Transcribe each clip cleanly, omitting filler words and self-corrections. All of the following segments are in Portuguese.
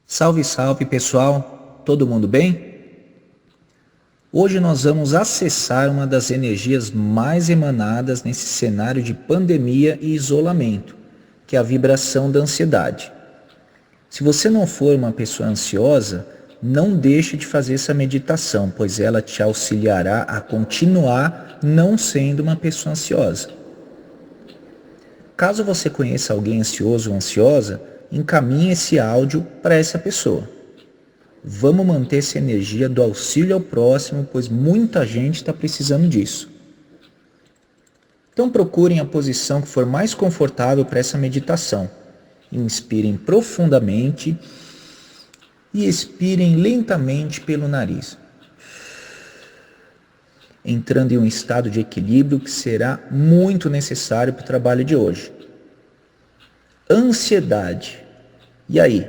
Salve, salve pessoal, todo mundo bem? Hoje nós vamos acessar uma das energias mais emanadas nesse cenário de pandemia e isolamento, que é a vibração da ansiedade. Se você não for uma pessoa ansiosa, não deixe de fazer essa meditação, pois ela te auxiliará a continuar não sendo uma pessoa ansiosa. Caso você conheça alguém ansioso ou ansiosa, encaminhe esse áudio para essa pessoa. Vamos manter essa energia do auxílio ao próximo, pois muita gente está precisando disso. Então procurem a posição que for mais confortável para essa meditação. Inspirem profundamente e expirem lentamente pelo nariz, entrando em um estado de equilíbrio que será muito necessário para o trabalho de hoje. Ansiedade. E aí,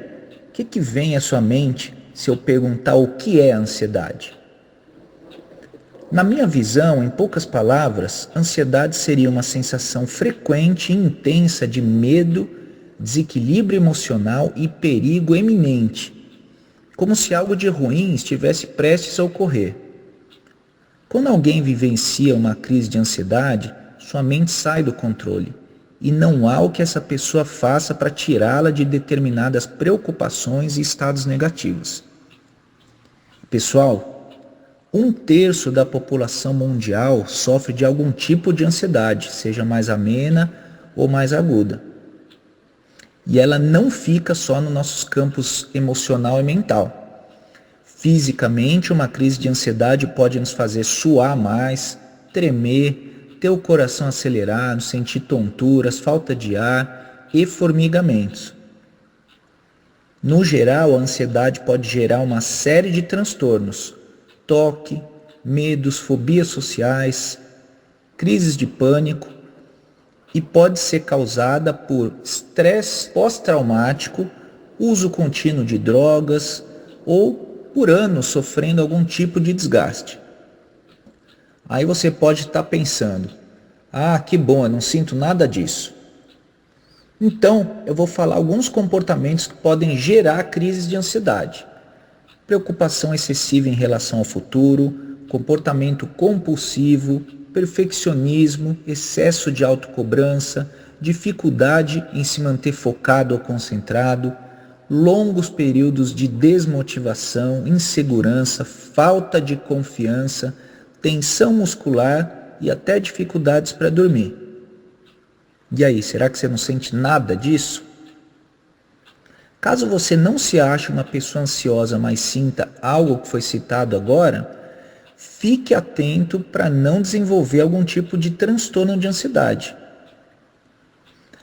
o que vem à sua mente se eu perguntar o que é ansiedade? Na minha visão, em poucas palavras, ansiedade seria uma sensação frequente e intensa de medo, desequilíbrio emocional e perigo eminente, como se algo de ruim estivesse prestes a ocorrer. Quando alguém vivencia uma crise de ansiedade, sua mente sai do controle e não há o que essa pessoa faça para tirá-la de determinadas preocupações e estados negativos. Pessoal, 1/3 da população mundial sofre de algum tipo de ansiedade, seja mais amena ou mais aguda. E ela não fica só nos nossos campos emocional e mental. Fisicamente, uma crise de ansiedade pode nos fazer suar mais, tremer, ter o coração acelerado, sentir tonturas, falta de ar e formigamentos. No geral, a ansiedade pode gerar uma série de transtornos: toque, medos, fobias sociais, crises de pânico, e pode ser causada por estresse pós-traumático, uso contínuo de drogas ou por anos sofrendo algum tipo de desgaste. Aí você pode estar pensando: que bom, eu não sinto nada disso. Então, eu vou falar alguns comportamentos que podem gerar crises de ansiedade. Preocupação excessiva em relação ao futuro, comportamento compulsivo, perfeccionismo, excesso de autocobrança, dificuldade em se manter focado ou concentrado, longos períodos de desmotivação, insegurança, falta de confiança, tensão muscular e até dificuldades para dormir. E aí, será que você não sente nada disso? Caso você não se ache uma pessoa ansiosa, mas sinta algo que foi citado agora, fique atento para não desenvolver algum tipo de transtorno de ansiedade.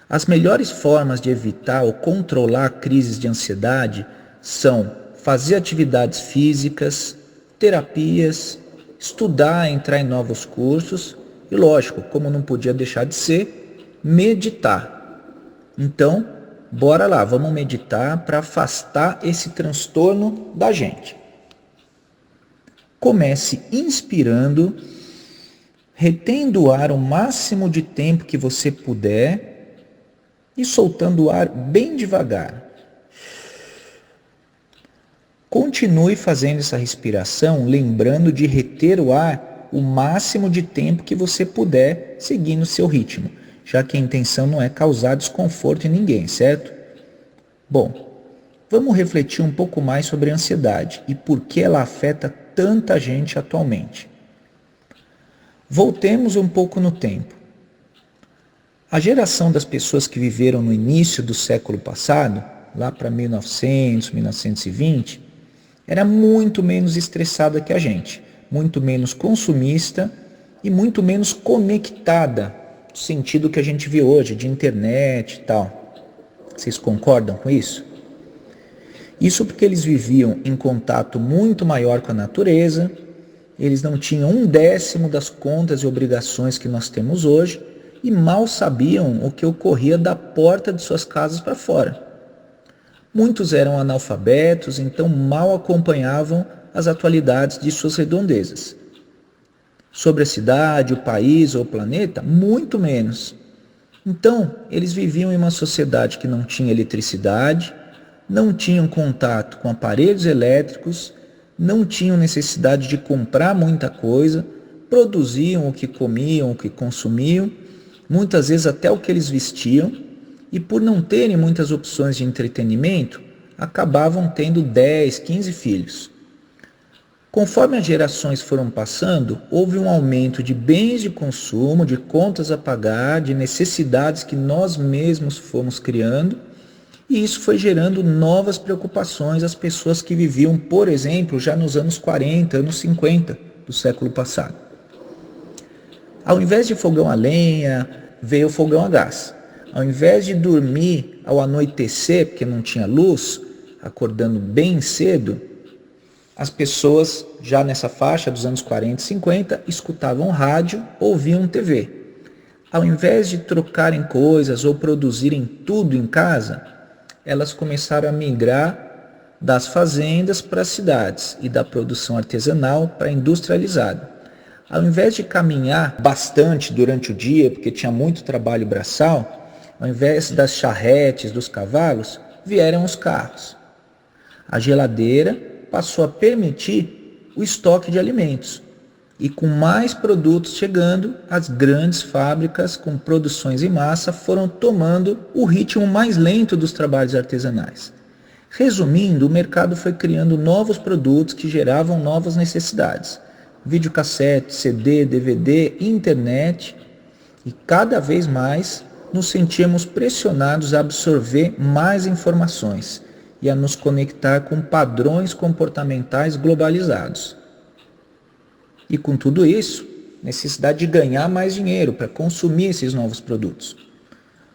As melhores formas de evitar ou controlar crises de ansiedade são fazer atividades físicas, terapias, estudar, entrar em novos cursos e, lógico, como não podia deixar de ser, meditar. Então, bora lá, vamos meditar para afastar esse transtorno da gente. Comece inspirando, retendo o ar o máximo de tempo que você puder e soltando o ar bem devagar. Continue fazendo essa respiração, lembrando de reter o ar o máximo de tempo que você puder, seguindo o seu ritmo, já que a intenção não é causar desconforto em ninguém, certo? Bom, vamos refletir um pouco mais sobre a ansiedade e por que ela afeta tanta gente atualmente. Voltemos um pouco no tempo. A geração das pessoas que viveram no início do século passado, lá para 1900, 1920, era muito menos estressada que a gente, muito menos consumista e muito menos conectada, no sentido que a gente vê hoje, de internet e tal. Vocês concordam com isso? Isso porque eles viviam em contato muito maior com a natureza, eles não tinham 1/10 das contas e obrigações que nós temos hoje e mal sabiam o que ocorria da porta de suas casas para fora. Muitos eram analfabetos, então mal acompanhavam as atualidades de suas redondezas. Sobre a cidade, o país ou o planeta, muito menos. Então, eles viviam em uma sociedade que não tinha eletricidade, não tinham contato com aparelhos elétricos, não tinham necessidade de comprar muita coisa, produziam o que comiam, o que consumiam, muitas vezes até o que eles vestiam, e por não terem muitas opções de entretenimento, acabavam tendo 10, 15 filhos. Conforme as gerações foram passando, houve um aumento de bens de consumo, de contas a pagar, de necessidades que nós mesmos fomos criando, e isso foi gerando novas preocupações às pessoas que viviam, por exemplo, já nos anos 40, anos 50 do século passado. Ao invés de fogão a lenha, veio o fogão a gás. Ao invés de dormir ao anoitecer, porque não tinha luz, acordando bem cedo, as pessoas, já nessa faixa dos anos 40 e 50, escutavam rádio, ouviam TV. Ao invés de trocarem coisas ou produzirem tudo em casa, elas começaram a migrar das fazendas para as cidades e da produção artesanal para a industrializada. Ao invés de caminhar bastante durante o dia, porque tinha muito trabalho braçal, ao invés das charretes, dos cavalos, vieram os carros. A geladeira passou a permitir o estoque de alimentos. E com mais produtos chegando, as grandes fábricas com produções em massa foram tomando o ritmo mais lento dos trabalhos artesanais. Resumindo, o mercado foi criando novos produtos que geravam novas necessidades. Videocassete, CD, DVD, internet, e cada vez mais nos sentíamos pressionados a absorver mais informações e a nos conectar com padrões comportamentais globalizados. E com tudo isso, necessidade de ganhar mais dinheiro para consumir esses novos produtos.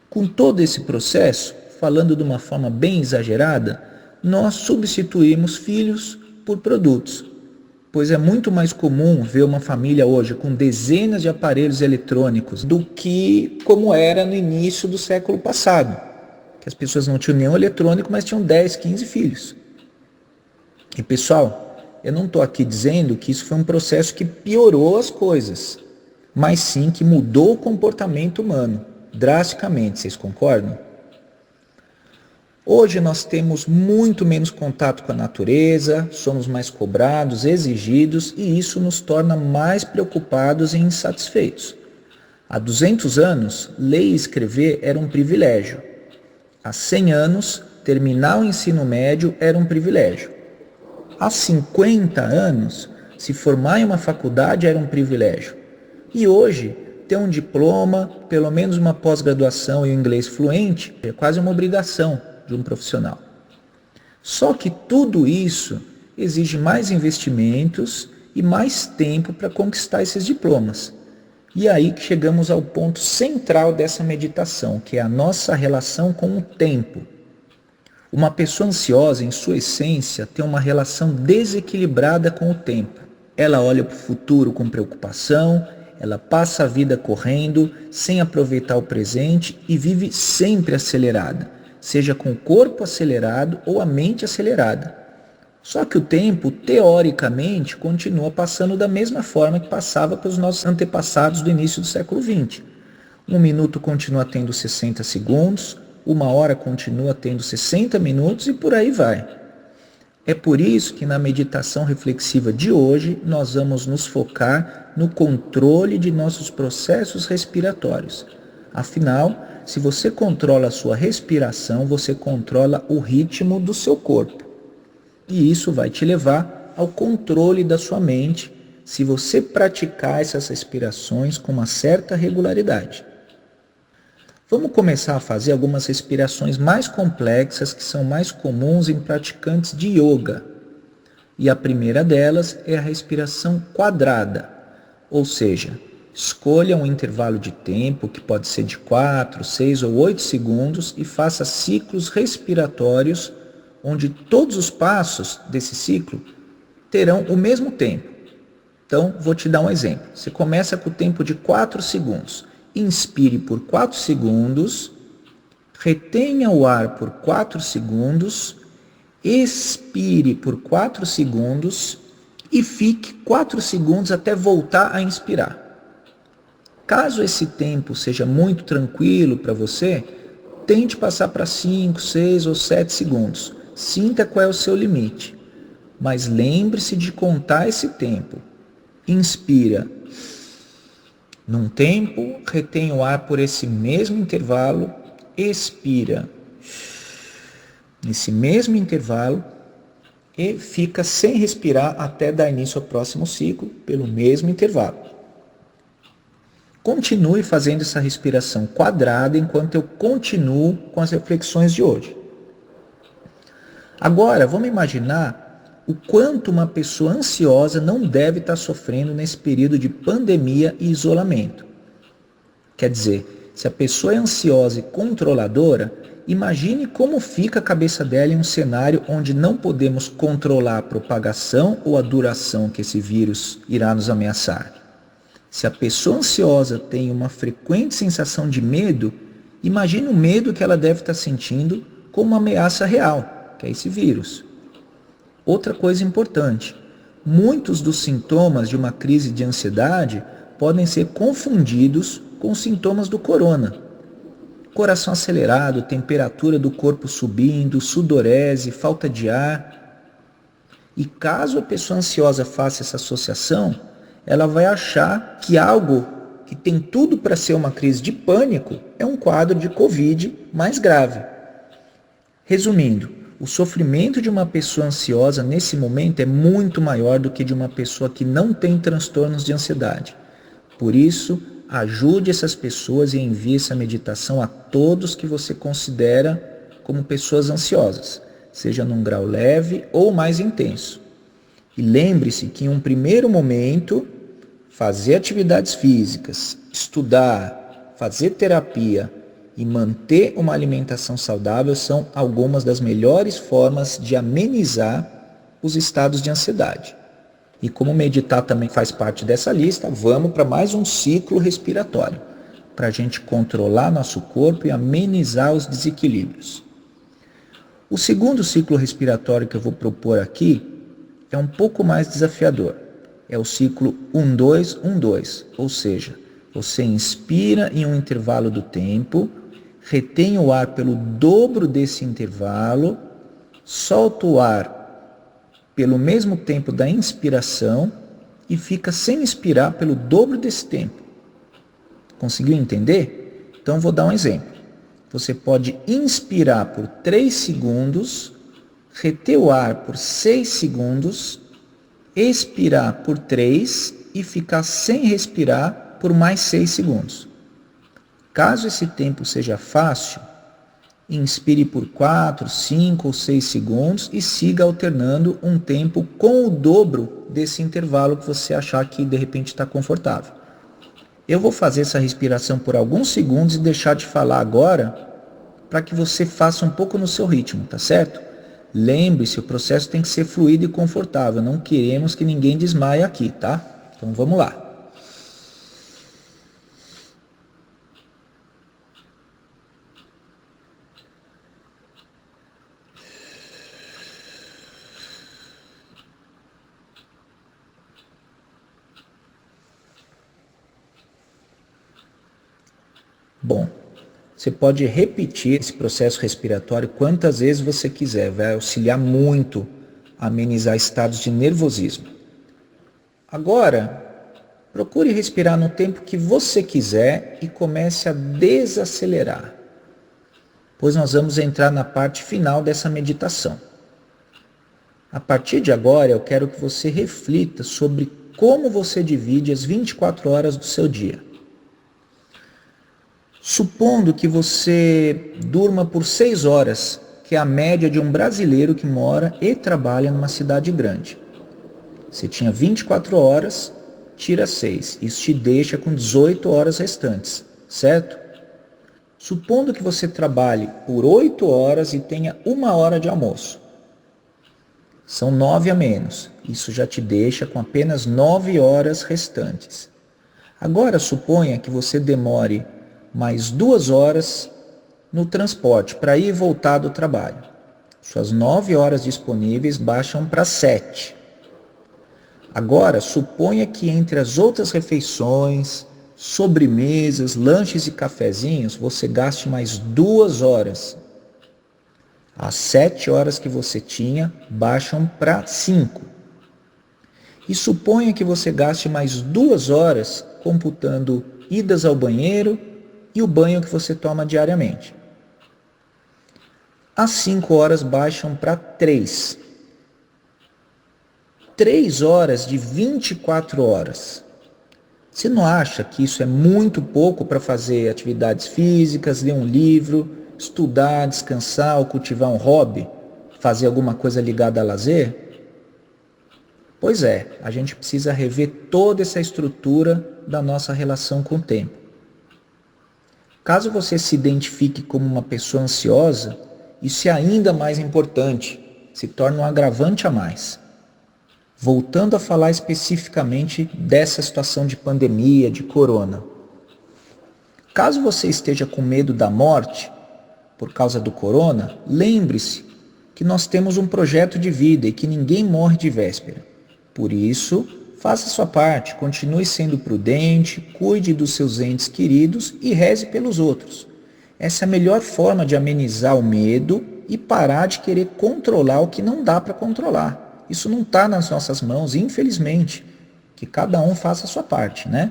Com todo esse processo, falando de uma forma bem exagerada, nós substituímos filhos por produtos, pois é muito mais comum ver uma família hoje com dezenas de aparelhos eletrônicos do que como era no início do século passado, que as pessoas não tinham nenhum eletrônico, mas tinham 10, 15 filhos. E pessoal, eu não estou aqui dizendo que isso foi um processo que piorou as coisas, mas sim que mudou o comportamento humano drasticamente, vocês concordam? Hoje nós temos muito menos contato com a natureza, somos mais cobrados, exigidos, e isso nos torna mais preocupados e insatisfeitos. Há 200 anos, ler e escrever era um privilégio. Há 100 anos, terminar o ensino médio era um privilégio. Há 50 anos, se formar em uma faculdade era um privilégio. E hoje, ter um diploma, pelo menos uma pós-graduação e um inglês fluente, é quase uma obrigação de um profissional. Só que tudo isso exige mais investimentos e mais tempo para conquistar esses diplomas. E aí que chegamos ao ponto central dessa meditação, que é a nossa relação com o tempo. Uma pessoa ansiosa, em sua essência, tem uma relação desequilibrada com o tempo. Ela olha para o futuro com preocupação, ela passa a vida correndo, sem aproveitar o presente e vive sempre acelerada, seja com o corpo acelerado ou a mente acelerada. Só que o tempo, teoricamente, continua passando da mesma forma que passava para os nossos antepassados do início do século XX. Um minuto continua tendo 60 segundos, uma hora continua tendo 60 minutos e por aí vai. É por isso que na meditação reflexiva de hoje nós vamos nos focar no controle de nossos processos respiratórios. Afinal, se você controla a sua respiração, você controla o ritmo do seu corpo. E isso vai te levar ao controle da sua mente, se você praticar essas respirações com uma certa regularidade. Vamos começar a fazer algumas respirações mais complexas que são mais comuns em praticantes de yoga. E a primeira delas é a respiração quadrada, ou seja, escolha um intervalo de tempo que pode ser de 4, 6 ou 8 segundos e faça ciclos respiratórios onde todos os passos desse ciclo terão o mesmo tempo. Então, vou te dar um exemplo. Você começa com o tempo de 4 segundos. Inspire por 4 segundos, retenha o ar por 4 segundos, expire por 4 segundos e fique 4 segundos até voltar a inspirar. Caso esse tempo seja muito tranquilo para você, tente passar para 5, 6 ou 7 segundos. Sinta qual é o seu limite, mas lembre-se de contar esse tempo. Inspira num tempo, retém o ar por esse mesmo intervalo, expira nesse mesmo intervalo e fica sem respirar até dar início ao próximo ciclo pelo mesmo intervalo. Continue fazendo essa respiração quadrada enquanto eu continuo com as reflexões de hoje. Agora, vamos imaginar o quanto uma pessoa ansiosa não deve estar sofrendo nesse período de pandemia e isolamento. Quer dizer, se a pessoa é ansiosa e controladora, imagine como fica a cabeça dela em um cenário onde não podemos controlar a propagação ou a duração que esse vírus irá nos ameaçar. Se a pessoa ansiosa tem uma frequente sensação de medo, imagine o medo que ela deve estar sentindo com uma ameaça real, que é esse vírus. Outra coisa importante, muitos dos sintomas de uma crise de ansiedade podem ser confundidos com os sintomas do corona. Coração acelerado, temperatura do corpo subindo, sudorese, falta de ar. E caso a pessoa ansiosa faça essa associação, ela vai achar que algo que tem tudo para ser uma crise de pânico é um quadro de Covid mais grave. Resumindo, o sofrimento de uma pessoa ansiosa nesse momento é muito maior do que de uma pessoa que não tem transtornos de ansiedade. Por isso, ajude essas pessoas e envie essa meditação a todos que você considera como pessoas ansiosas, seja num grau leve ou mais intenso. E lembre-se que em um primeiro momento, fazer atividades físicas, estudar, fazer terapia e manter uma alimentação saudável são algumas das melhores formas de amenizar os estados de ansiedade. E como meditar também faz parte dessa lista, vamos para mais um ciclo respiratório, para a gente controlar nosso corpo e amenizar os desequilíbrios. O segundo ciclo respiratório que eu vou propor aqui é um pouco mais desafiador. É o ciclo 1-2-1-2, ou seja, você inspira em um intervalo do tempo, retém o ar pelo dobro desse intervalo, solta o ar pelo mesmo tempo da inspiração e fica sem expirar pelo dobro desse tempo. Conseguiu entender? Então vou dar um exemplo. Você pode inspirar por 3 segundos, reter o ar por 6 segundos, expirar por 3 e ficar sem respirar por mais 6 segundos. Caso esse tempo seja fácil, inspire por 4, 5 ou 6 segundos e siga alternando um tempo com o dobro desse intervalo que você achar que de repente está confortável. Eu vou fazer essa respiração por alguns segundos e deixar de falar agora para que você faça um pouco no seu ritmo, tá certo? Lembre-se, o processo tem que ser fluido e confortável. Não queremos que ninguém desmaie aqui, tá? Então vamos lá. Bom, você pode repetir esse processo respiratório quantas vezes você quiser, vai auxiliar muito a amenizar estados de nervosismo. Agora, procure respirar no tempo que você quiser e comece a desacelerar, pois nós vamos entrar na parte final dessa meditação. A partir de agora, eu quero que você reflita sobre como você divide as 24 horas do seu dia. Supondo que você durma por 6 horas, que é a média de um brasileiro que mora e trabalha numa cidade grande. Você tinha 24 horas, tira 6. Isso te deixa com 18 horas restantes, certo? Supondo que você trabalhe por 8 horas e tenha 1 hora de almoço. São 9 a menos. Isso já te deixa com apenas 9 horas restantes. Agora suponha que você demore mais 2 horas no transporte para ir e voltar do trabalho. Suas 9 horas disponíveis baixam para 7. Agora, suponha que entre as outras refeições, sobremesas, lanches e cafezinhos, você gaste mais 2 horas. As 7 horas que você tinha baixam para 5. E suponha que você gaste mais 2 horas computando idas ao banheiro e o banho que você toma diariamente. As 5 horas baixam para 3. 3 horas de 24 horas. Você não acha que isso é muito pouco para fazer atividades físicas, ler um livro, estudar, descansar ou cultivar um hobby? Fazer alguma coisa ligada a lazer? Pois é, a gente precisa rever toda essa estrutura da nossa relação com o tempo. Caso você se identifique como uma pessoa ansiosa, isso é ainda mais importante, se torna um agravante a mais. Voltando a falar especificamente dessa situação de pandemia, de corona. Caso você esteja com medo da morte por causa do corona, lembre-se que nós temos um projeto de vida e que ninguém morre de véspera. Por isso, faça a sua parte, continue sendo prudente, cuide dos seus entes queridos e reze pelos outros. Essa é a melhor forma de amenizar o medo e parar de querer controlar o que não dá para controlar. Isso não está nas nossas mãos, infelizmente. Que cada um faça a sua parte, né?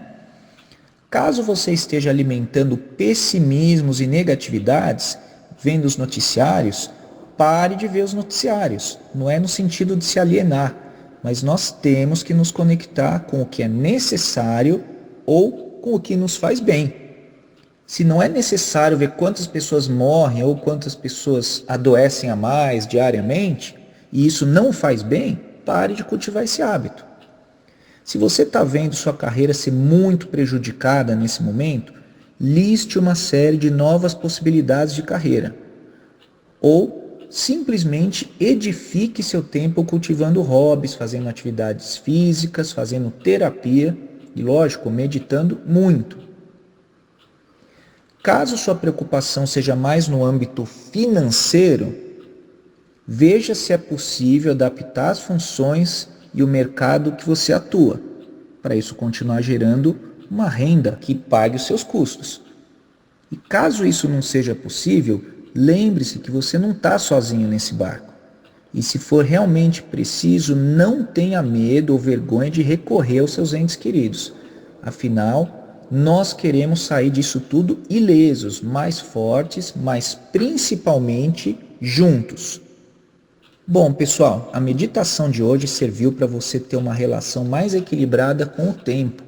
Caso você esteja alimentando pessimismos e negatividades, vendo os noticiários, pare de ver os noticiários. Não é no sentido de se alienar, mas nós temos que nos conectar com o que é necessário ou com o que nos faz bem. Se não é necessário ver quantas pessoas morrem ou quantas pessoas adoecem a mais diariamente, e isso não faz bem, pare de cultivar esse hábito. Se você está vendo sua carreira ser muito prejudicada nesse momento, liste uma série de novas possibilidades de carreira. Ou simplesmente edifique seu tempo cultivando hobbies, fazendo atividades físicas, fazendo terapia e, lógico, meditando muito. Caso sua preocupação seja mais no âmbito financeiro, veja se é possível adaptar as funções e o mercado que você atua, para isso continuar gerando uma renda que pague os seus custos. E caso isso não seja possível, lembre-se que você não está sozinho nesse barco. E se for realmente preciso, não tenha medo ou vergonha de recorrer aos seus entes queridos. Afinal, nós queremos sair disso tudo ilesos, mais fortes, mas principalmente juntos. Bom, pessoal, a meditação de hoje serviu para você ter uma relação mais equilibrada com o tempo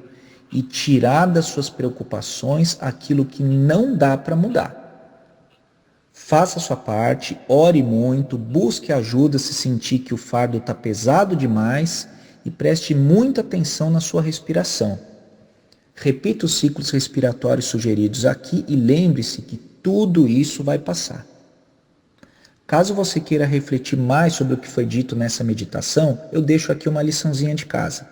e tirar das suas preocupações aquilo que não dá para mudar. Faça a sua parte, ore muito, busque ajuda se sentir que o fardo está pesado demais e preste muita atenção na sua respiração. Repita os ciclos respiratórios sugeridos aqui e lembre-se que tudo isso vai passar. Caso você queira refletir mais sobre o que foi dito nessa meditação, eu deixo aqui uma liçãozinha de casa.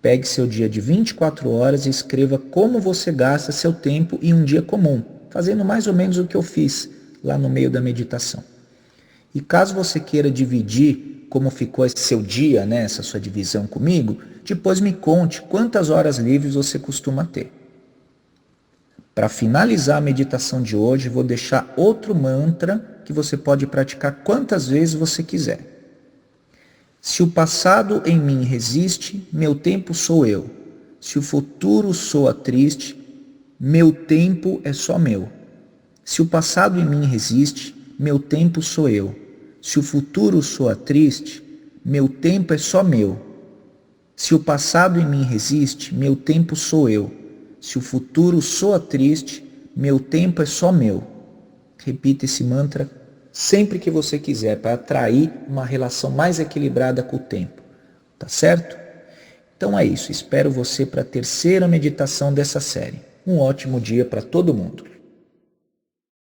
Pegue seu dia de 24 horas e escreva como você gasta seu tempo em um dia comum, fazendo mais ou menos o que eu fiz lá no meio da meditação. E caso você queira dividir como ficou esse seu dia, né, essa sua divisão comigo, depois me conte quantas horas livres você costuma ter. Para finalizar a meditação de hoje, vou deixar outro mantra que você pode praticar quantas vezes você quiser. Se o passado em mim resiste, meu tempo sou eu. Se o futuro soa triste, meu tempo é só meu. Se o passado em mim resiste, meu tempo sou eu. Se o futuro soa triste, meu tempo é só meu. Se o passado em mim resiste, meu tempo sou eu. Se o futuro soa triste, meu tempo é só meu. Repita esse mantra sempre que você quiser, para atrair uma relação mais equilibrada com o tempo. Tá certo? Então é isso. Espero você para a terceira meditação dessa série. Um ótimo dia para todo mundo.